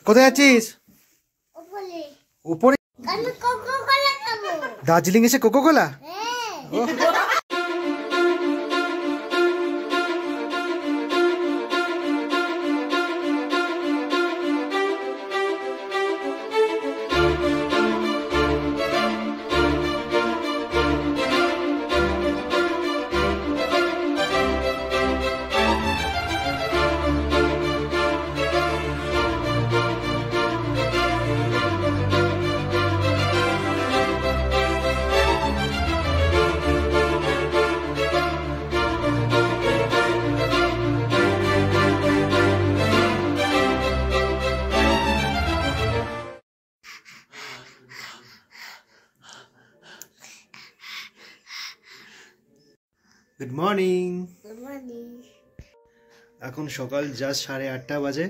কোথায় যাচ্ছিস? উপরে। দার্জিলিং এসে কোকো কোলা? Good morning. এখন সকাল জাস্ট 8:30 বাজে।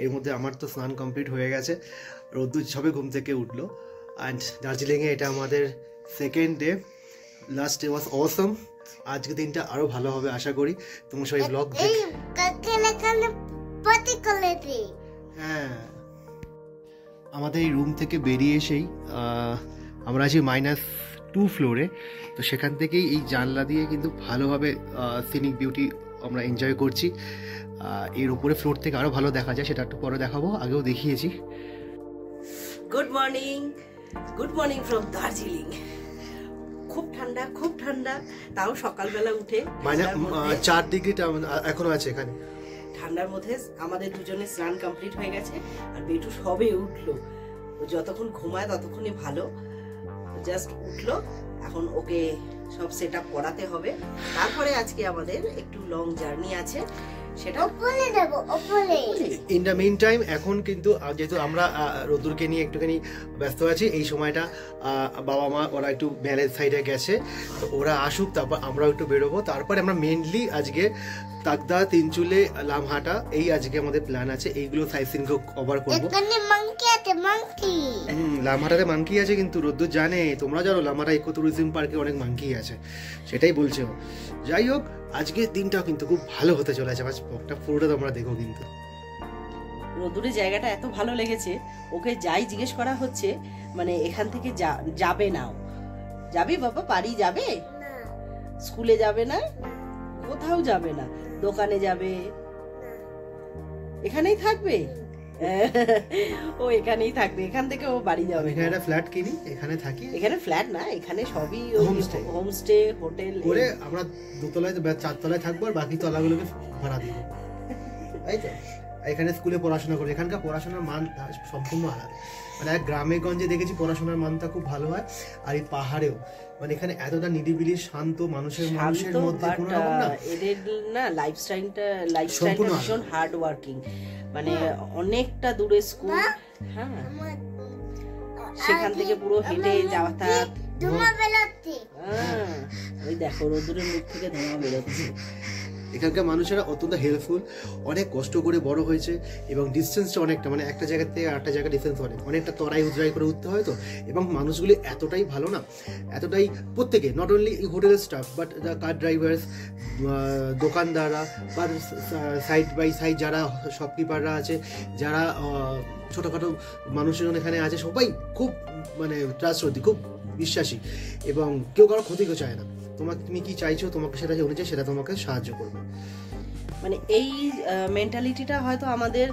এর মধ্যে আমার তো স্নান কমপ্লিট হয়ে গেছে, রোদ্দুর সবে ঘুম থেকে উঠলো। অ্যান্ড দার্জিলিংয়ে এটা আমাদের second day. Last day was awesome. আজকে দিনটা আরো ভালো হবে আশা করি। তোমার সবাই ব্লগ হ্যাঁ, আমাদের এই রুম থেকে বেরিয়ে এসেই আমরা আছি -2 ফ্লোরে। তো সেখান থেকেই এই জানলা দিয়ে কিন্তু ভালোভাবে সিনিক বিউটি আমরা এনজয় করছি। এর উপরে ফ্লোর থেকে আরো ভালো দেখা যায়, সেটা একটু পরে দেখাবো, আগেও দেখিয়েছি। Good morning from Darjeeling. খুব ঠান্ডা, তাও সকালবেলা উঠে -4 ডিগ্রি এখনো আছে এখানে। ঠান্ডার মধ্যে আমাদের দুজনের স্নান কমপ্লিট হয়ে গেছে, আর বেটু সবে উঠলো। যতক্ষণ ঘুমায় ততক্ষণই ভালো। জাস্ট উঠলো, এখন ওকে সব সেট আপ করাতে হবে। তারপরে আজকে আমাদের একটু লং জার্নি আছে, সেটা বলে দেব। ইন দ্য মিন টাইম এখন কিন্তু যেহেতু আমরা রোদ্দুরকে নিয়ে একটুখানি ব্যস্ত আছি, এই সময়টা বাবা মা ওরা একটু ম্যারেজ সাইডে গেছে, তো ওরা আসুক, তারপর আমরাও একটু বেরোবো। তারপরে আমরা মেনলি আজকে তাকদা, তিনচুলে, লামহাটা এই আজকে আমাদের প্ল্যান আছে। এইগুলো সাইট সিন কভার করবো। লামহাটাতে মাংকি আছে, কিন্তু রোদ্দুর জানে, তোমরা জানো লামহাটা ইকো ট্যুরিজম পার্কে অনেক মাংকি আছে, সেটাই বলছে ও। যাই হোক, আজকের দিনটাও কিন্তু খুব ভালো হতে চলেছে। পুরোটা তোমরা দেখো। কিন্তু রোদ্দুরের জায়গাটা এত ভালো লেগেছে, ওকে যাই জিজ্ঞেস করা হচ্ছে, মানে এখান থেকে যাবে না। যাবি বাবা? বাড়ি যাবে? স্কুলে যাবে না? কোথাও যাবে না? দোকানে যাবে? এখানেই থাকবে? ও এখানেই থাকবে, এখান থেকে ও বাড়ি যাবে। এখানে একটা ফ্ল্যাট কিনি, এখানে থাকি। এখানে ফ্ল্যাট না, এখানে সবই হোমস্টে, হোটেল করে আমরা 2 তলায় 4 তলায় থাকবো, আর বাকি তলাগুলোকে ভাড়া দিব, তাই তো। এখানে স্কুলে পড়াশোনা করি। এখানকার পড়াশোনার মান সম্পূর্ণ আলাদা। মানে গ্রামে গঞ্জে দেখেছি পড়াশোনার মানটা খুব ভালো হয়, আর এই পাহাড়েও মানে এখানে এতটা নিরিবিলি শান্ত, মানুষের মধ্যে কোনো রকম না। এদের না লাইফস্টাইলটা ভীষণ হার্ড ওয়ার্কিং। মানে অনেকটা দূরে স্কুল, হ্যাঁ, সেখান থেকে পুরো হেঁটে যাতায়াত। ওই দেখো রোদ্দুরের মুখ থেকে ধোঁয়া বেরোচ্ছে। এখানকার মানুষেরা অত্যন্ত হেল্পফুল, অনেক কষ্ট করে বড় হয়েছে, এবং ডিস্টেন্সটা অনেকটা, মানে একটা জায়গা থেকে আরেকটা জায়গা ডিস্টেন্স অনেকটা তরাই উজরাই করে উঠতে হয় তো। এবং মানুষগুলি এতটাই ভালো না, এতটাই প্রত্যেকে, নট অনলি হোটেলের staff but the car drivers, দোকানদাররা, বা সাইড বাই সাইড যারা শপকিপাররা আছে, যারা ছোটোখাটো মানুষজন এখানে আছে, সবাই খুব মানে ট্রাস্টওয়ার্দি, খুব বিশ্বাসী, এবং কেউ কারো ক্ষতি কেউ চায় না। তুমি কি চাইছো, তোমাকে সেটা অনুযায়ী সেটা তোমাকে সাহায্য করবে। মানে এই মেন্টালিটিটা হয়তো আমাদের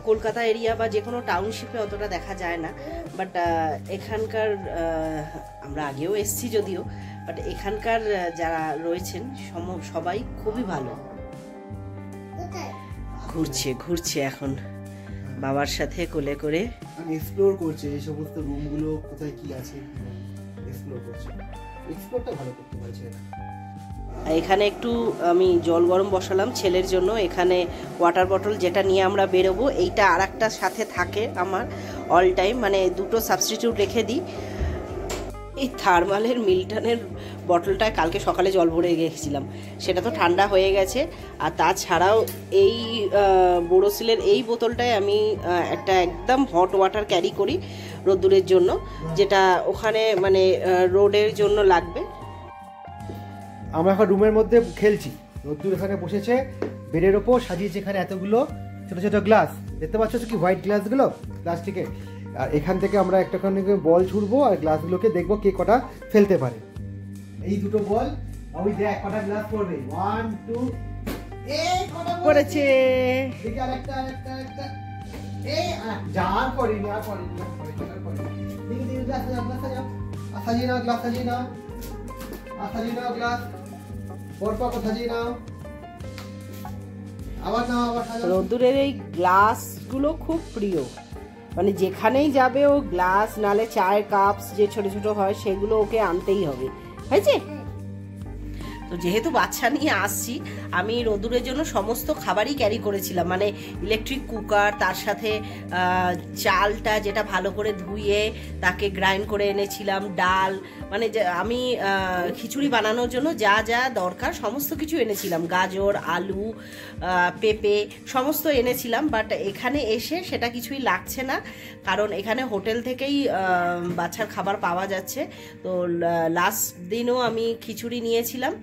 কলকাতা এরিয়া বা যে কোনো টাউনশিপে অতটা দেখা যায় না, বাট এখানকার আমরা আগেও এসছি যদিও, বাট এখানকার যারা রয়েছেন সবাই খুবই ভালো। ঘুরছে এখন বাবার সাথে কোলে করে, এক্সপ্লোর করছে এই সমস্ত রুমগুলো কোথায় কি আছে, এক্সপ্লোর করছে। এক্সপ্লোরটা ভালো করতে পারছে। এখানে একটু আমি জল গরম বসালাম ছেলের জন্য। এখানে ওয়াটার বটল যেটা নিয়ে আমরা বেরোবো, এইটা আর একটা সাথে থাকে আমার অল টাইম, মানে দুটো সাবস্টিটিউট রেখে দিই। এই থার্মালের মিল্টনের বটলটায় কালকে সকালে জল ভরে রেখেছিলাম, সেটা তো ঠান্ডা হয়ে গেছে। আর তাছাড়াও এই বোরোসিলের এই বোতলটায় আমি একটা একদম হট ওয়াটার ক্যারি করি রোদ্দুরের জন্য, যেটা ওখানে মানে রোডের জন্য লাগবে। আমরা এখন রুমের মধ্যে খেলছি, রোদ্দুর এখানে বসেছে বেডের ওপর সাজিয়েছে এখানে এতগুলো ছোট ছোট গ্লাস দেখতে পাচ্ছ কি হোয়াইট গ্লাসগুলো প্লাস্টিকের। আর এখান থেকে আমরা একটাখানে বল ছুড়বো আর গ্লাসগুলোকে দেখবো কে কটা ফেলতে পারে। এই দুটো বল ওই দেখ কটা গ্লাস পড়বে, 1 2 এই কটা পড়েছে। দেখি আরেকটা এই যার পড়েনি আর পড়েনি দেখি দেখি গ্লাস সাজিয়ে নাও গ্লাস সাজিয়ে নাও গ্লাস পরপর সাজিয়ে নাও আবার নাও আবার সাজাও। রোদ্দুরের এই গ্লাসগুলো খুব প্রিয়, মানে যেখানেই যাবে ও গ্লাস নালে চায়ের কাপস যে ছোট ছোট হয় সেগুলো ওকে আনতেই হবে, হয়েছে? তো যেহেতু বাচ্চা নিয়ে আসছি আমি রোদ্দুরের জন্য সমস্ত খাবারই ক্যারি করেছিলাম, মানে ইলেকট্রিক কুকার, তার সাথে চালটা যেটা ভালো করে ধুয়ে তাকে গ্রাইন্ড করে এনেছিলাম, ডাল, মানে আমি খিচুড়ি বানানোর জন্য যা যা দরকার সমস্ত কিছু এনেছিলাম, গাজর, আলু, পেঁপে সমস্ত এনেছিলাম। বাট এখানে এসে সেটা কিছুই লাগছে না, কারণ এখানে হোটেল থেকেই বাচ্চার খাবার পাওয়া যাচ্ছে। তো লাস্ট দিনও আমি খিচুড়ি নিয়েছিলাম,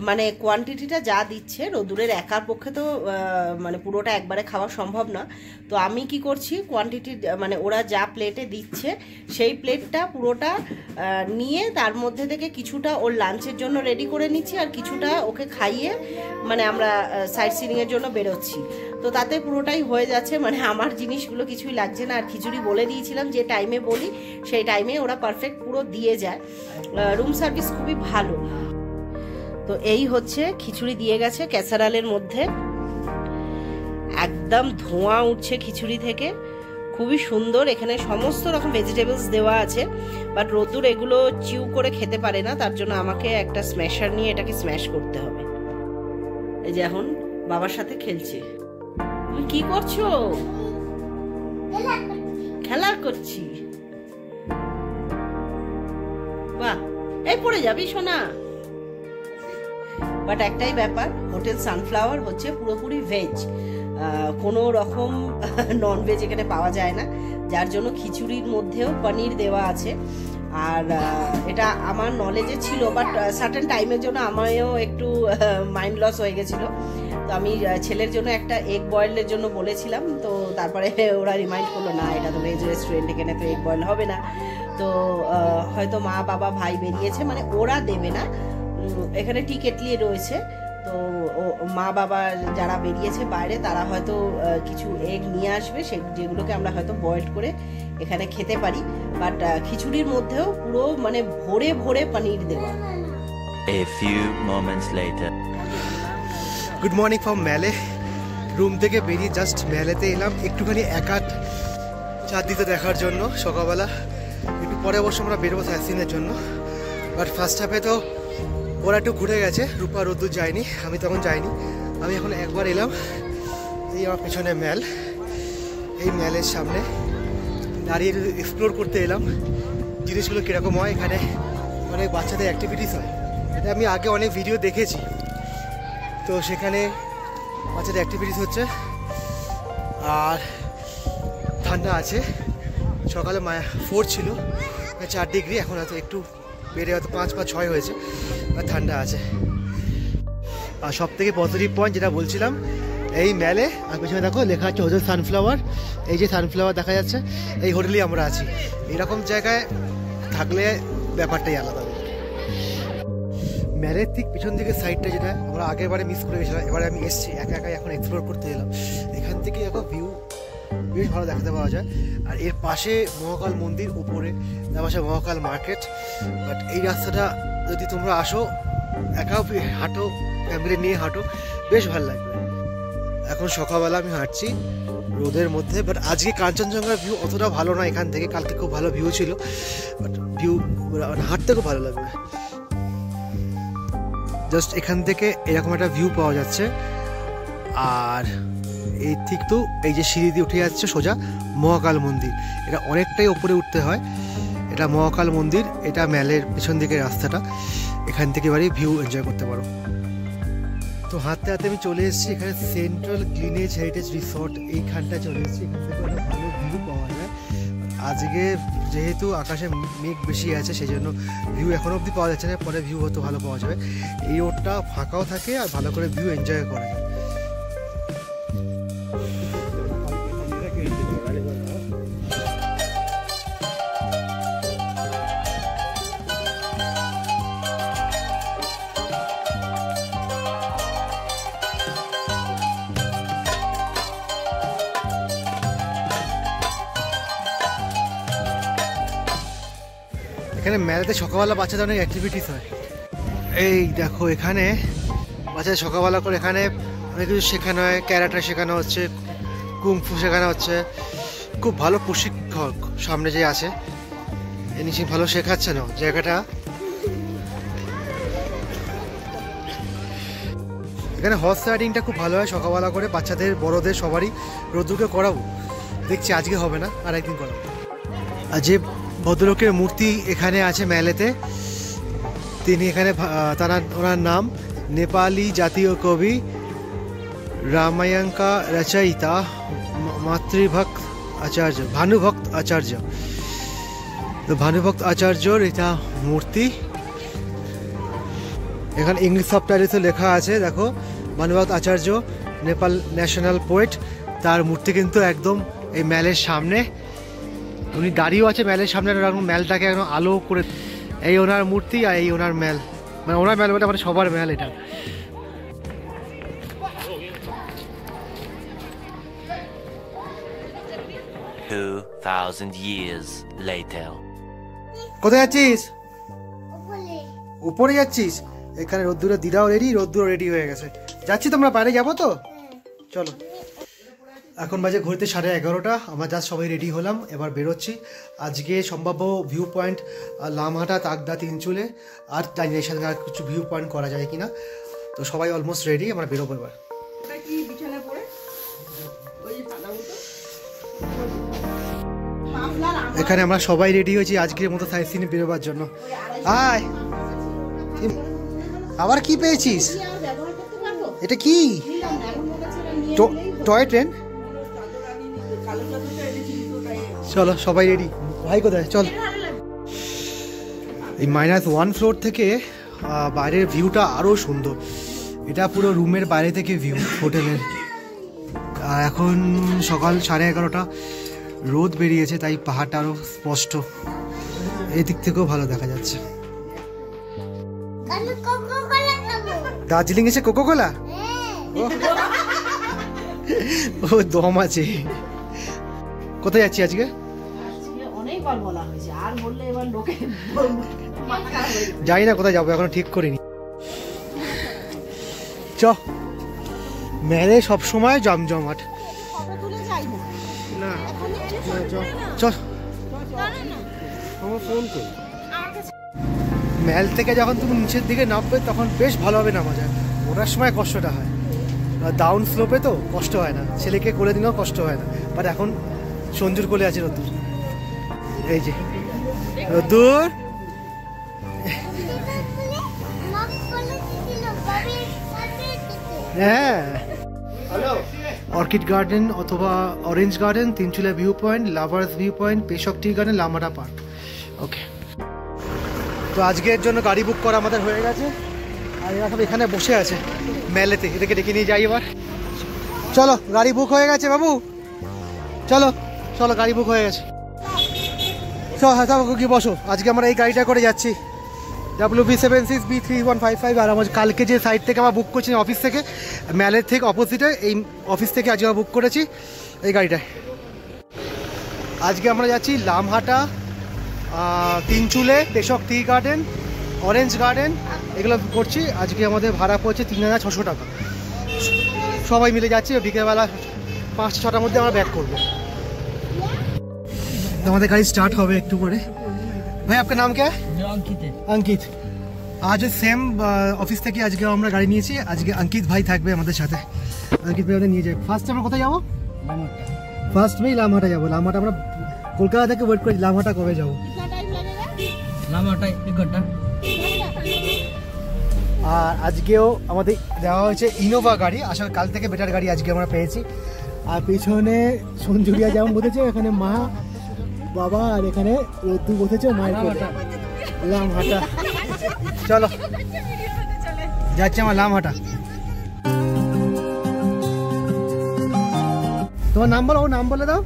মানে কোয়ান্টিটিটা যা দিচ্ছে রোদ্দুরের একার পক্ষে তো মানে পুরোটা একবারে খাওয়া সম্ভব না। তো আমি কি করছি, কোয়ান্টিটি মানে ওরা যা প্লেটে দিচ্ছে সেই প্লেটটা পুরোটা নিয়ে তার মধ্যে থেকে কিছুটা ওর লাঞ্চের জন্য রেডি করে নিচ্ছি আর কিছুটা ওকে খাইয়ে মানে আমরা সাইট সিনিংয়ের জন্য বেরোচ্ছি। তো তাতে পুরোটাই হয়ে যাচ্ছে, মানে আমার জিনিসগুলো কিছুই লাগছে না। আর খিচুড়ি বলে দিয়েছিলাম যে টাইমে বলি সেই টাইমে ওরা পারফেক্ট পুরো দিয়ে যায়, রুম সার্ভিস খুবই ভালো। তো এই হচ্ছে খিচুড়ি দিয়ে গেছে ক্যাসারালের মধ্যে, একদম ধোঁয়া উঠছে খিচুড়ি থেকে, খুবই সুন্দর। এখানে সমস্ত রকম ভেজিটেবলস দেওয়া আছে, বাট রোদ্দুর এগুলো চিউ করে খেতে পারে না, তার জন্য আমাকে একটা স্ম্যাশার নিয়ে এটাকে স্ম্যাশ করতে হবে। এই যে এখন বাবার সাথে খেলছে। তুমি কি করছো? খেলা করছি। বাহ, এই পড়ে যাবি সোনা। বাট একটাই ব্যাপার, হোটেল সানফ্লাওয়ার হচ্ছে পুরোপুরি ভেজ, কোনো রকম নন ভেজ এখানে পাওয়া যায় না, যার জন্য খিচুড়ির মধ্যেও পনির দেওয়া আছে। আর এটা আমার নলেজে ছিল, বাট সার্টেন টাইমের জন্য আমারও একটু মাইন্ড লস হয়ে গেছিলো। তো আমি ছেলের জন্য একটা এগ বয়েলের জন্য বলেছিলাম, তো তারপরে ওরা রিমাইন্ড করলো না এটা তো ভেজ রেস্টুরেন্ট, এখানে তো এগ বয়েল হবে না। তো হয়তো মা বাবা ভাই বেরিয়েছে, মানে ওরা দেবে না, এখানে টি কেটলি রয়েছে। তো মা বাবা যারা বেরিয়েছে বাইরে তারা হয়তো কিছু এগ নিয়ে আসবে, যেগুলোকে আমরা হয়তো বয়েল করে এখানে খেতে পারি। বাট খিচুড়ির মধ্যেও পুরো মানে ভরে ভরে পনির দেওয়া। A few moments later. Good morning from ম্যালে। রুম থেকে বেরিয়ে জাস্ট ম্যালেতে এলাম একটুখানি একাট চাঁদিতে দেখার জন্য সকালবেলা। একটু পরে অবশ্য আমরা বেরোবো সাইটসিনের জন্য, বাট ফার্স্ট হাফে তো ওরা একটু ঘুরে গেছে, রূপা রোদ্দুর যায়নি, আমি তখন যাইনি। আমি এখন একবার এলাম, এই আমার পেছনে ম্যাল, এই ম্যালের সামনে দাঁড়িয়ে এক্সপ্লোর করতে এলাম জিনিসগুলো কীরকম হয়। এখানে অনেক বাচ্চাদের অ্যাক্টিভিটিস হয়, এটা আমি আগে অনেক ভিডিও দেখেছি। তো সেখানে বাচ্চাদের অ্যাক্টিভিটিস হচ্ছে, আর ঠান্ডা আছে। সকালে 4 ছিল, 4 ডিগ্রি, এখন হয়তো একটু বেড়ে হয়তো 5 বা 6 হয়েছে, আর ঠান্ডা আছে। আর সব থেকে পজিটিভ পয়েন্ট যেটা বলছিলাম, এই ম্যালে আর পেছনে দেখো লেখা আছে হোটেল সানফ্লাওয়ার। এই যে সানফ্লাওয়ার দেখা যাচ্ছে, এই হোটেলেই আমরা আছি। এরকম জায়গায় থাকলে ব্যাপারটাই আলাদা। ম্যালের ঠিক পিছন দিকে সাইডটা যেটা আমরা আগের বারে মিস করে গেছিলাম, এবারে আমি এসেছি একা একাই এখন এক্সপ্লোর করতে এলাম। এখান থেকে দেখো ভিউ বেশ ভালো দেখাতে পাওয়া যায়। আর এর পাশে মহাকাল মন্দির, উপরে তার পাশে মহাকাল মার্কেট। বাট এই রাস্তাটা যদি তোমরা আসো, একাও হাঁটো, ফ্যামিলি নিয়ে হাঁটো, বেশ ভালো লাগবে। এখন সকালবেলা আমি হাঁটছি রোদের মধ্যে, বাট আজকে কাঞ্চনজঙ্ঘার ভিউ অতটা ভালো না এখান থেকে, কালকে খুব ভালো ভিউ ছিল। বাট ভিউ হাঁটতে খুব ভালো লাগবে। জাস্ট এখান থেকে এরকম একটা ভিউ পাওয়া যাচ্ছে। আর এই ঠিক তো এই যে সিঁড়ি দিয়ে উঠে যাচ্ছে সোজা মহাকাল মন্দির, এটা অনেকটাই ওপরে উঠতে হয়। এটা মহাকাল মন্দির, এটা ম্যালের পিছন দিকে রাস্তাটা, এখান থেকে বাড়ি ভিউ এনজয় করতে পারো। তো হাঁটতে হাঁটতে আমি চলে এসেছি এখানে সেন্ট্রাল গ্লিনেজ হেরিটেজ রিসর্ট, এইখানটা চলে এসেছি। এখান থেকে একটা ভালো ভিউ পাওয়া যায়। আজকে যেহেতু আকাশে মেঘ বেশি আছে সেই জন্য ভিউ এখনো অবধি পাওয়া যাচ্ছে না, পরে ভিউ হয়তো ভালো পাওয়া যাবে। এই রোডটা ফাঁকাও থাকে আর ভালো করে ভিউ এনজয় করা যায়। এখানে মেলাতে সকালবেলা বাচ্চাদের অনেক অ্যাক্টিভিটিস হয়। এই দেখো এখানে বাচ্চাদের সকালবেলা করে এখানে অনেক কিছু শেখানো হয়, ক্যারাটে শেখানো হচ্ছে, কুংফু শেখানো হচ্ছে। খুব ভালো প্রশিক্ষক সামনে যে আছে, ইনি ভালো শেখাচ্ছে না জায়গাটা। এখানে হর্স রাইডিংটা খুব ভালো হয় সকালবেলা করে, বাচ্চাদের বড়দের সবারই। রোদ্রুকে করাবো, দেখছি আজকে হবে না, আর একদিন করাবো। আর যে ভদ্রলোকের মূর্তি এখানে আছে মেলেতে, তিনি এখানে ওনার নাম নেপালি জাতীয় কবি রামায়ণকা রচয়িতা মাতৃভক্ত আচার্য ভানুভক্ত আচার্য। তো ভানুভক্ত আচার্যর এটা মূর্তি। এখানে ইংলিশ সাবটাইটেলসে লেখা আছে, দেখো ভানুভক্ত আচার্য নেপাল ন্যাশনাল পোয়েট। তার মূর্তি কিন্তু একদম এই মেলের সামনে, উনি দাঁড়িয়েও আছে মেলের সামনে, মেলটাকে একদম আলো করে। এই ওনার মূর্তি আর এই ওনার মেল, মানে ওনার মেল বলতে মানে সবার মেল এটা। years later. কোথায় যাচ্ছিস? উপরে যাচ্ছিস? এখানে রোদ্দুরে দিদাও রেডি, রোদ্দুরও রেডি হয়ে গেছে। যাচ্ছি, তোমরা বাইরে যাবো তো? চলো। এখন বাজে ঘুরতে 11:30। আমরা জাস্ট সবাই রেডি হলাম, এবার বেরোচ্ছি। আজকে সম্ভাব্য ভিউ পয়েন্ট লামহাটা, তাকদা, তিনচুলে, আর জানি এর সাথে আর কিছু ভিউ পয়েন্ট করা যায় কিনা। তো সবাই অলমোস্ট রেডি, আমরা বেরোবো এবার। এখানে আমরা সবাই রেডি হয়েছি আজকের মতো সাইট সিনে বেরোবার জন্য। আয়, আবার কি পেয়েছিস? এটা কি? Toy train? চলো সবাই রেডি। ভাই কোথায়? চল। এই -1 ফ্লোর থেকে বাইরের ভিউটা আরও সুন্দর। এটা পুরো রুমের বাইরে থেকে ভিউ হোটেলের। এখন সকাল 11:30, রোদ বেরিয়েছে, তাই পাহাড়টা আরও স্পষ্ট। এই দিক থেকেও ভালো দেখা যাচ্ছে। দার্জিলিং এসে কোকোকোলা? ও দম আছে। কোথায় যাচ্ছি আজকে? যাই না, কোথায় যাবো এখনো ঠিক করিনি। চ, মেলে সবসময় জমজমাট। মেল থেকে যখন তুমি নিচের দিকে নামবে তখন বেশ ভালোভাবে নামা যায়, ওঠার সময় কষ্টটা হয়। ডাউন স্লোপে তো কষ্ট হয় না, ছেলেকে কোলে দিলেও কষ্ট হয় না। বাট এখন সঞ্জুর কোলে আছে রোদ্দুর। এই যে রোদ্দুর, হ্যাঁ। অর্কিড গার্ডেন অথবা orange garden, Tinchuley view point, lovers view point, Peshok tea garden, Lamahatta park. Okay, তো আজকের জন্য গাড়ি বুক করা আমাদের হয়ে গেছে। আর এরা সব এখানে বসে আছে মেলেতে, এদেরকে ডেকে নিয়ে যাই এবার। চলো, গাড়ি বুক হয়ে গেছে বাবু, চলো চলো, গাড়ি বুক হয়ে গেছে। চল, হ্যাঁ কি বসো। আজকে আমরা এই গাড়িটা করে যাচ্ছি, WB76B3155। আর আমার কালকে যে সাইট থেকে আমরা বুক করছি অফিস থেকে, মেলের থেকে অপোজিটে, এই অফিস থেকে আজকে আমরা বুক করেছি এই গাড়িটায়। আজকে আমরা যাচ্ছি লামহাটা, তিনচুলে, পেশক টি গার্ডেন, অরেঞ্জ গার্ডেন, এগুলো করছি। আজকে আমাদের ভাড়া পড়ছে 3600 টাকা। সবাই মিলে যাচ্ছি, বিকেলবেলা 5-6টার মধ্যে আমরা ব্যাক করবো। আমাদের গাড়ি স্টার্ট হবে একটু করে। ভাই আপনার নাম কে? अंकित। आज सेम ऑफिस থেকে আজকে আমরা গাড়ি নিয়েছি। আজকে अंकित ভাই থাকবে আমাদের সাথে। अंकित ভাই আমাদের নিয়ে যাবে। ফার্স্ট আমরা কোথায় যাবো? লামহাটা। ফার্স্ট মেই লামহাটা যাবো। লামহাটা আমরা কলকাতা থেকে ওয়েট করি, লামহাটা কবে যাবো? লামহাটা 1 ঘন্টা। আর আজকেও আমাদের দেওয়া হয়েছে ইনোভা গাড়ি। আসলে কাল থেকে বেটার গাড়ি আজকে আমরা পেয়েছি। আর পিছনে সঞ্জুরিয়া যেমন বসেছে, এখানে মা বাবা, আর এখানে রোদ্দু বসেছে মায়ের কোলে। লামহাটা চলো, যাচ্ছি আমার লামহাটা। তোমার নাম বলো, ওর নাম বলে দাও।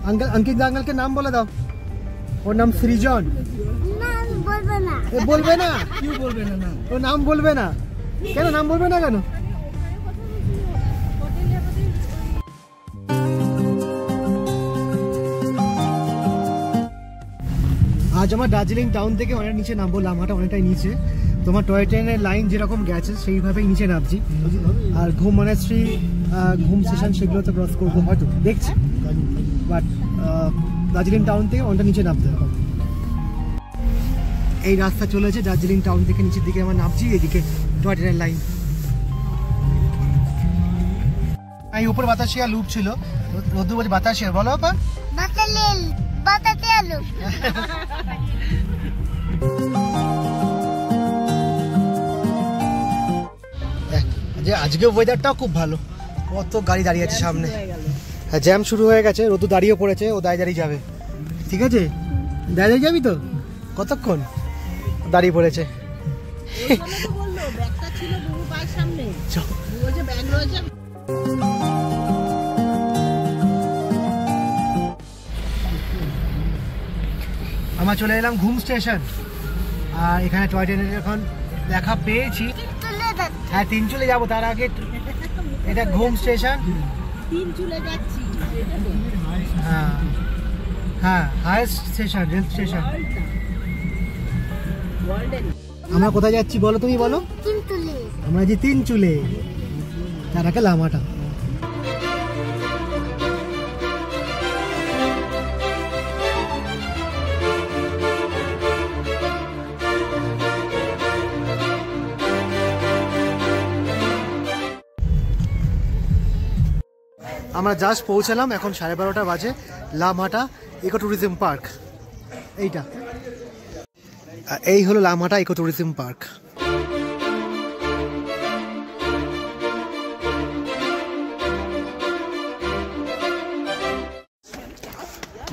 अंकल, अंकित अंकल के नाम बोले दाओ। ওর নাম সৃজন। বলবে না? क्यों বলবে না? ওর নাম বলবে না কেন? নাম বলবে না কেন? আজ আমার দার্জিলিং টাউন থেকে অনেক নিচে নামবো, লামাটা অনেকটাই নিচে। তোমার টয় ট্রেনের লাইন যেরকম গেছে সেইভাবেই নিচে নামছি। আর ঘুম মনাস্ট্রি, ঘুম স্টেশন সেগুলো তো ক্রস করবো হয়তো, দেখছি। বাট দার্জিলিং টাউন থেকে অনেকটা নিচে নামতে হবে। এই রাস্তা চলেছে দার্জিলিং টাউন থেকে নিচের দিকে আমরা নামছি, এদিকে টয় ট্রেনের লাইন। এই উপর বাতাসিয়া লুপ ছিল, রোদ্দু বলছে বাতাসিয়া, বলো আপা বাতাসিয়া লুপ। যে আজকে ওয়েদারটাও খুব ভালো, কত গাড়ি দাঁড়িয়ে আছে সামনে। হ্যাঁ, জ্যাম শুরু হয়ে গেছে, রোদ্দু দাঁড়িয়ে পড়েছে, ও দাঁড়িয়ে যাবে। ঠিক আছে, দাঁড়িয়ে যাবি তো? কতক্ষণ দাঁড়িয়ে পড়েছে। আমরা চলে এলাম ঘুম স্টেশন, আর এখানে টয় ট্রেনের এখন দেখা পেয়েছি। হ্যাঁ, তিনচুলে যাবো, তার আগে এটা ঘুম স্টেশন। হ্যাঁ হ্যাঁ, হাইস্ট স্টেশন, রেল স্টেশন। আমরা কোথায় যাচ্ছি বলো, তুমি বলো। আমরা যে তিনচুলে, তার আগে লামাটা। আমরা জাস্ট পৌঁছালাম, এখন 12:30 বাজে। লামাটা ইকো ট্যুরিজম পার্ক, এইটা। এই হলো Lamahatta eco tourism park.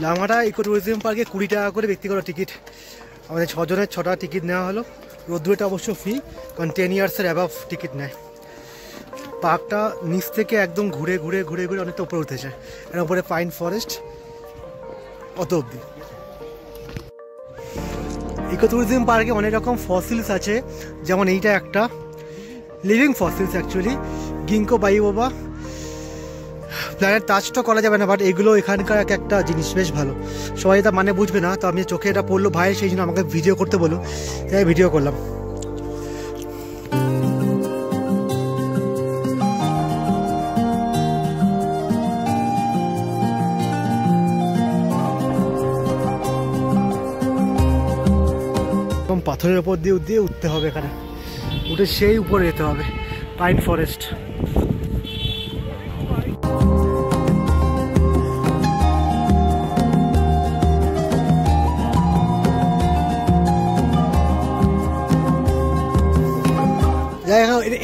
Lamahatta eco tourism পার্কে 20 টাকা করে ব্যক্তিগত টিকিট। আমাদের 6 জনের 6টা টিকিট নেওয়া হলো। রোদ্দুরটা অবশ্য ফ্রি, কারণ 10 ইয়ার্সের অ্যাবাভ টিকিট নেয়। পার্কটা নিচ থেকে একদম ঘুরে ঘুরে ঘুরে ঘুরে অনেকটা উপরে উঠেছে, এর উপরে পাইন ফরেস্ট অত অব্দি। ইকো ট্যুরিজম পার্কে অনেক রকম ফসিলস আছে, যেমন এইটা একটা লিভিং ফসিলস অ্যাকচুয়ালি, গিঙ্কো বাইবোবা। প্ল্যানেট টাচটা করা যাবে না, বাট এগুলো এখানকার একটা জিনিস, বেশ ভালো। সবাই এটা মানে বুঝবে না, তো আমি চোখে এটা পড়লো ভাই, সেই জন্য আমাকে ভিডিও করতে বলো, তাই ভিডিও করলাম। পাথরের উপর দিয়ে উঠতে হবে, এখানে উঠে সেই উপরে যেতে হবে, পাইন ফরেস্ট।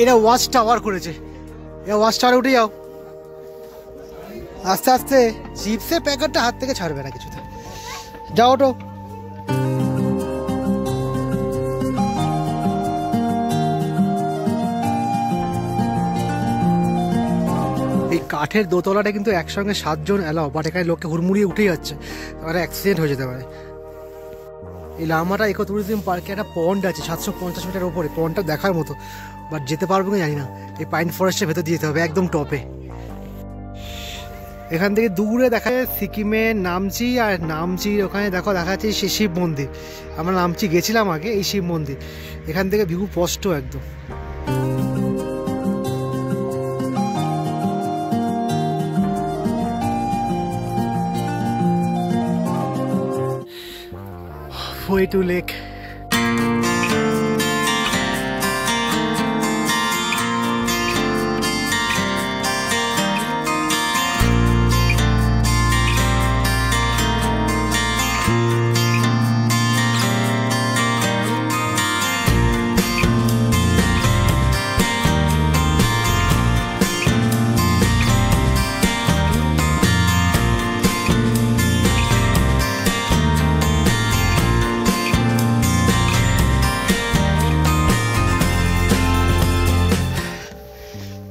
এরা ওয়াচ টাওয়ার করেছে, এরা ওয়াচ টাওয়ারে উঠে যাও আস্তে আস্তে। চিপসের প্যাকেটটা হাত থেকে ছাড়বে না কিছুতে, যাও ওটো। এই কাঠের দোতলাটা কিন্তু একসঙ্গে 7 জন এলাও, বাট এখানে লোককে হুড়মুড়িয়ে উঠেই যাচ্ছে, তাহলে অ্যাক্সিডেন্ট হয়ে যেতে পারে। এই লামাটা ইকো ট্যুরিজম পার্কে একটা পন্ড আছে 750 মিটার উপরে, পন্ডটা দেখার মতো, বাট যেতে পারবো কি জানি না। এই পাইন ফরেস্টের ভেতর দিয়ে যেতে হবে, একদম টপে। এখান থেকে দূরে দেখা যায় সিকিমের নামচি, আর নামচির ওখানে দেখা যাচ্ছে সেই শিব মন্দির। আমরা নামচি গেছিলাম আগে, এই শিব মন্দির। এখান থেকে ভিউ স্পষ্ট একদম। Fuetu Lake.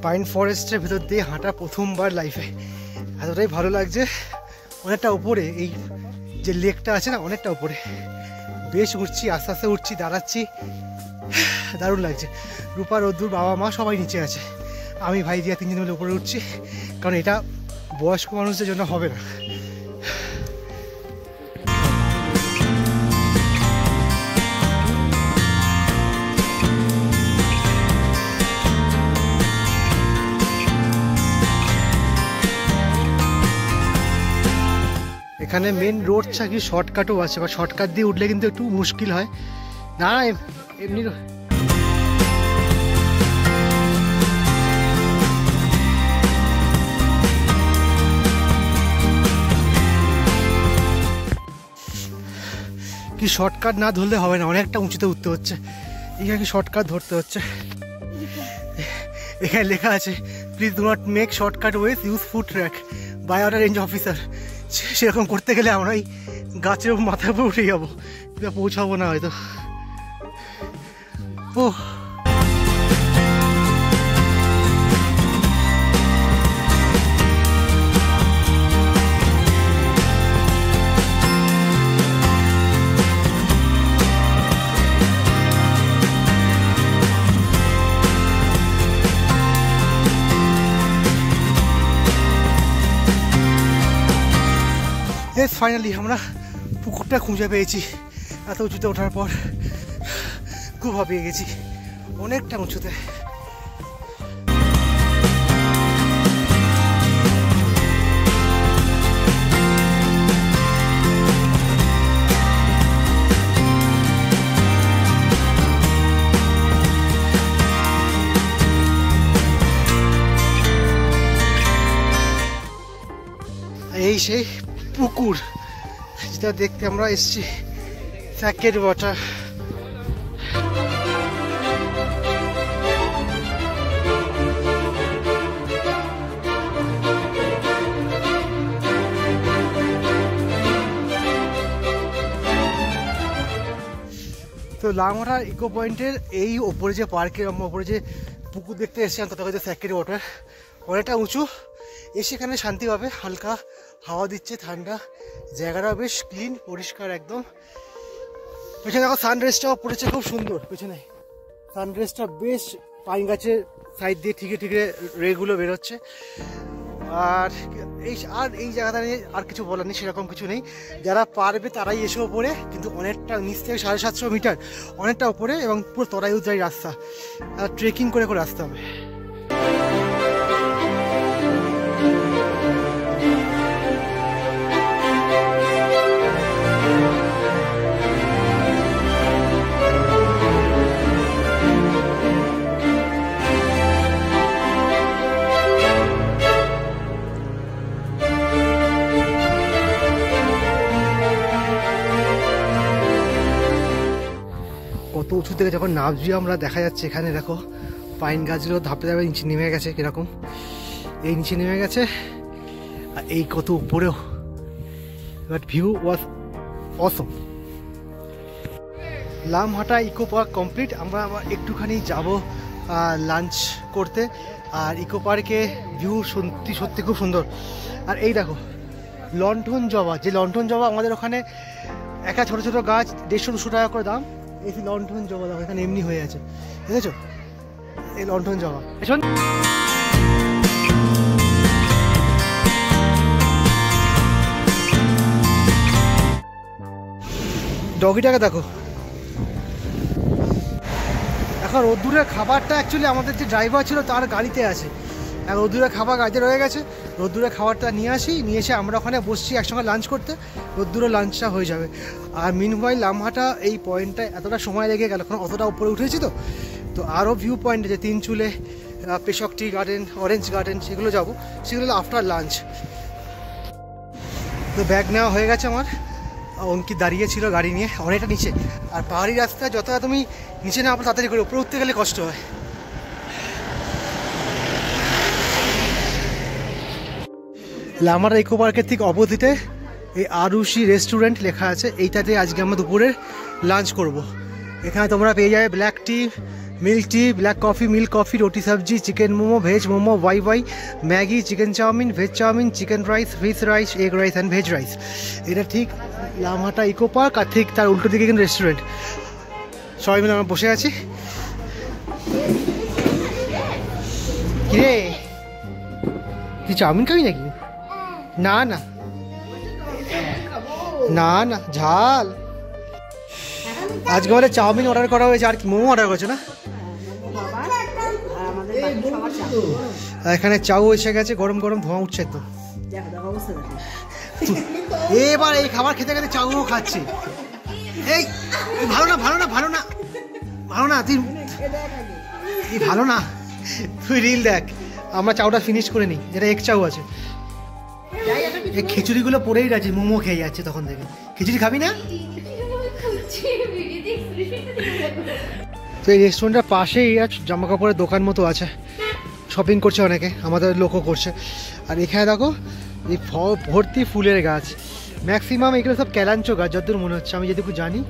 পাইন ফরেস্টের ভেতর দিয়ে হাঁটা প্রথমবার লাইফে, এতটাই ভালো লাগছে। অনেকটা উপরে এই যে লেকটা আছে না, অনেকটা উপরে, বেশ উঠছি, আস্তে আস্তে উঠছি, দাঁড়াচ্ছি, দারুণ লাগছে। রূপা, রোদ্দুর, বাবা মা সবাই নিচে আছে, আমি ভাই দিয়া 3 জন মিলে উপরে উঠছি, কারণ এটা বয়স্ক মানুষদের জন্য হবে না। এখানে মেন রোড ছাড়া শর্টকাটও আছে, বা শর্টকাট দিয়ে উঠলে কিন্তু একটু মুশকিল হয়। না এমনি কি শর্টকাট না ধরলে হবে না, অনেকটা উঁচুতে উঠতে হচ্ছে। এখানে কি শর্টকাট ধরতে হচ্ছে। এখানে লেখা আছে please do not make shortcut ways, use foot track by order range officer. সেরকম করতে গেলে আমরা এই গাছের মাথার উপর উঠে যাবো, পৌঁছাবো না হয়তো। ও ফাইনালি আমরা পুকুরটা খুঁজে পেয়েছি। এত উঁচুতে ওঠার পর খুব হাঁপিয়ে গেছি, অনেকটা উঁচুতে। এই সেই পুকুর যেটা দেখতে আমরা এসেছি, স্যাকেট ওয়াটার। তো লামারা ইকো পয়েন্টের এই ওপরে যে পার্কের ওপরে যে পুকুর দেখতে এসেছিলাম, তাতে হচ্ছে স্যাকেট ওয়াটার, অনেকটা উঁচু। এসে এখানে শান্তি পাবে, হালকা হাওয়া দিচ্ছে, ঠান্ডা, জায়গাটা বেশ ক্লিন পরিষ্কার একদম। পেছনে দেখো সানরাইজটাও পড়েছে খুব সুন্দর, পেছনে সানরাইজটা বেশ পাইন গাছের সাইড দিয়ে ঠিকই ঠিকই রেগুলো বেরোচ্ছে। আর এই জায়গাটা নিয়ে আর কিছু বলার নেই, সেরকম কিছু নেই। যারা পারবে তারাই এসে ওপরে, কিন্তু অনেকটা নিচ থেকে 750 মিটার, অনেকটা ওপরে, এবং পুরো তরাই উতরাই রাস্তা, আর ট্রেকিং করে করে আসতে হবে। কত উঁচু থেকে যখন নামছি আমরা, দেখা যাচ্ছে এখানে দেখো পাইন গাছগুলো ধাপে ধাপে নিচে নেমে গেছে, কিরকম এই নিচে নেমে গেছে, আর এই কত উপরেও। But view was awesome. Lamahatta eco park complete. আমরা একটুখানি যাব লাঞ্চ করতে। আর ইকো পার্কে ভিউ সত্যি সত্যি খুব সুন্দর। আর এই দেখো লণ্ঠন জবা, যে লণ্ঠন জবা আমাদের ওখানে একটা ছোটো ছোটো গাছ 150-200 টাকা করে দাম, এই লণ্ঠন জবা দেখো এখানে এমনি হয়ে আছে, বুঝেছো? এই লণ্ঠন জবা। এখন ডগিটাকে দেখো। এখন রোদ্দুরের খাবারটা অ্যাকচুয়ালি আমাদের যে ড্রাইভার ছিল তার গাড়িতে আছে, আর রোদ্দুরের খাবার গাড়িতে রয়ে গেছে। রোদ্দুরের খাবারটা নিয়ে এসে আমরা ওখানে বসছি একসঙ্গে লাঞ্চ করতে, রোদ্দুরের লাঞ্চটা হয়ে যাবে। আর মিনওয়াইল লামহাটা এই পয়েন্টটায় এতটা সময় লেগে গেল, কারণ অতটা উপরে উঠেছি তো আরও ভিউ পয়েন্ট আছে, তিনচুলে, পেশক টি গার্ডেন, অরেঞ্জ গার্ডেন, সেগুলো যাবো, সেগুলো আফটার লাঞ্চ। তো ব্যাগ নেওয়া হয়ে গেছে আমার, অঙ্কিত দাঁড়িয়েছিল গাড়ি নিয়ে অনেকটা নিচে। আর পাহাড়ি রাস্তায় যতটা তুমি নিচে না তাড়াতাড়ি করে উপরে উঠতে গেলে কষ্ট হয়। লামারা ইকো পার্কের ঠিক অপোজিটে এই আরুষি রেস্টুরেন্ট লেখা আছে, এইটাতে আজকে আমরা দুপুরের লাঞ্চ করব। এখানে তোমরা পেয়ে যাবে black tea, milk tea, black coffee, milk coffee, রুটি সবজি, চিকেন মোমো, ভেজ মোমো, ওয়াই, Maggi, chicken chow mein, veg chow mein, chicken rice, fish rice, egg rice and veg rice. এটা ঠিক লামহাটা ইকো পার্ক, আর ঠিক তার উল্টো দিকে কিন্তু রেস্টুরেন্ট। সবাই মিলে আমরা বসে আছি। কিরে তুই চাউমিন খাবি নাকি? না না না না, ঝাল। আজকে আমাদের চাউমিন অর্ডার করা হয়েছে, আর কি মোমো অর্ডার করেছে না? এখানে চাউ এসে গেছে, গরম গরম ধোঁয়া উঠছে একদম। এবার এই খাবার খেতে খেতে চাউও খাচ্ছে। এই ভালো না ভালো না ভালো না ভালো না, তুই ভালো না, তুই রিল দেখ। আমরা চাউটা ফিনিশ করে নিই, যেটা এক চাউ আছে। এই খিচুড়িগুলো পরেই রাজি, মোমো খেয়ে যাচ্ছে তখন থেকে। খিচুড়ি খাবি না? তো এই রেস্টুরেন্টের পাশেই জামা কাপড়ের দোকান মতো আছে, শপিং করছে অনেকে, আমাদের লোকও করছে। আর এখানে দেখো এই ভর্তি ফুলের গাছ, ম্যাক্সিমাম এগুলো সব ক্যালাঞ্চো গাছ যতদূর মনে হচ্ছে, আমি যেটুকু জানি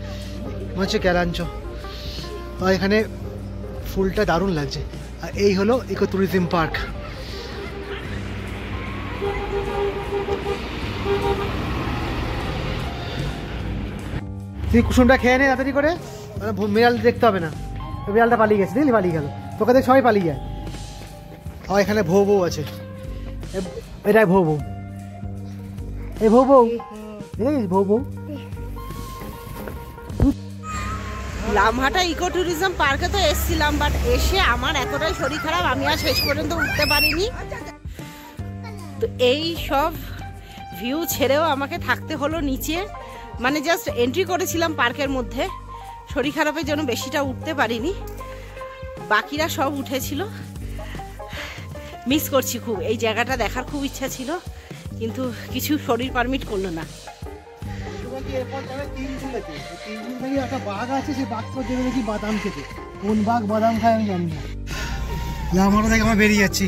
মনে হচ্ছে ক্যালাঞ্চো। আর এখানে ফুলটা দারুণ লাগছে। আর এই হলো ইকো ট্যুরিজম পার্ক। তুই কুসুমটা খেয়ে নে তাড়াতাড়ি করে, বিড়াল দেখতে হবে না। বিড়ালটা পালিয়ে গেছে, দেখলি পালিয়ে গেল, তোকে দেখ সবাই পালিয়ে যায়। আর এখানে ভৌ বউ আছে, এটাই ভৌ বউ, এই ভৌ বউ দেখেছিস ভৌ বউ। লামহাটা ইকো ট্যুরিজম পার্কে তো এসেছিলাম, বাট এসে আমার এতটাই শরীর খারাপ, আমি আর শেষ পর্যন্ত উঠতে পারিনি। তো এই সব ভিউ ছেড়েও আমাকে থাকতে হলো নিচে, মানে জাস্ট এন্ট্রি করেছিলাম পার্কের মধ্যে, শরীর খারাপের জন্য বেশিটা উঠতে পারিনি, বাকিরা সব উঠেছিল। মিস করছি খুব, এই জায়গাটা দেখার খুব ইচ্ছা ছিল, কিন্তু কিছু শরীর পারমিট করলো না। একটা বাঘ আছে, সেই বাঘটা দেবে নাকি বাদাম খেতে, কোন বাঘ বাদাম খায় আমি জানি না। আমরা থেকে আমরা বেরিয়ে যাচ্ছি।